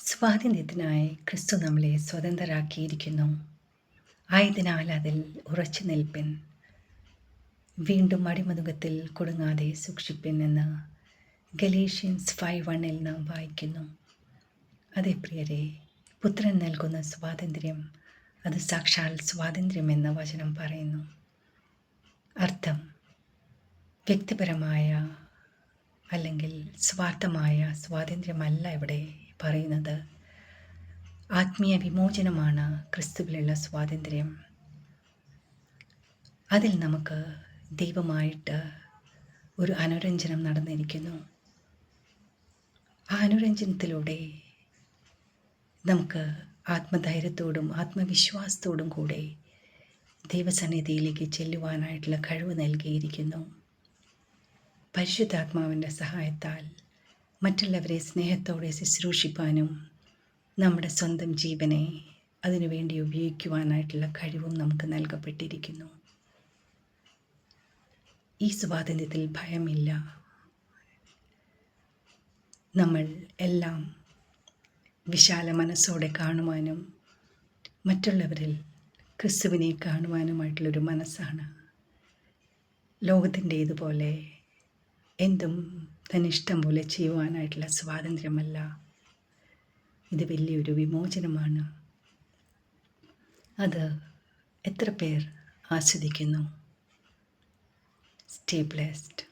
സ്വാതന്ത്ര്യത്തിനായി ക്രിസ്തു നമ്മളെ സ്വതന്ത്രരാക്കിയിരിക്കുന്നു. ആയതിനാൽ അതിൽ ഉറച്ചു നിൽപ്പിൻ. വീണ്ടും അടിമനുഖത്തിൽ കുടുങ്ങാതെ സൂക്ഷിപ്പിൻ എന്ന് ഗലേഷ്യൻസ് 5:1 നാം വായിക്കുന്നു. അതേ പ്രിയരെ, പുത്രൻ നൽകുന്ന സ്വാതന്ത്ര്യം അത് സാക്ഷാൽ സ്വാതന്ത്ര്യം എന്ന വചനം പറയുന്നു. അർത്ഥം വ്യക്തിപരമായ അല്ലെങ്കിൽ സ്വാർത്ഥമായ സ്വാതന്ത്ര്യമല്ല ഇവിടെ പറയുന്നത്. ആത്മീയ വിമോചനമാണ് ക്രിസ്തുവിലുള്ള സ്വാതന്ത്ര്യം. അതിൽ നമുക്ക് ദൈവമായിട്ട് ഒരു അനുരഞ്ജനം നടന്നിരിക്കുന്നു. ആ അനുരഞ്ജനത്തിലൂടെ നമുക്ക് ആത്മധൈര്യത്തോടും ആത്മവിശ്വാസത്തോടും കൂടെ ദൈവസന്നിധിയിലേക്ക് ചെല്ലുവാനായിട്ടുള്ള കഴിവ് നൽകിയിരിക്കുന്നു. പരിശുദ്ധാത്മാവിൻ്റെ സഹായത്താൽ മറ്റുള്ളവരെ സ്നേഹത്തോടെ ശുശ്രൂഷിപ്പാനും നമ്മുടെ സ്വന്തം ജീവനെ അതിനുവേണ്ടി ഉപയോഗിക്കുവാനായിട്ടുള്ള കഴിവും നമുക്ക് നൽകപ്പെട്ടിരിക്കുന്നു. ഈ സ്വാതന്ത്ര്യത്തിൽ ഭയമില്ല. നമ്മൾ എല്ലാം വിശാല മനസ്സോടെ കാണുവാനും മറ്റുള്ളവരിൽ ക്രിസ്തുവിനെ കാണുവാനുമായിട്ടുള്ളൊരു മനസ്സാണ്. ലോകത്തിൻ്റേതുപോലെ എന്തും തന്നിഷ്ടം പോലെ ചെയ്യുവാനായിട്ടുള്ള സ്വാതന്ത്ര്യമല്ല. ഇത് വലിയൊരു വിമോചനമാണ്. അത് എത്ര പേർ ആസ്വദിക്കുന്നു? Stay blessed.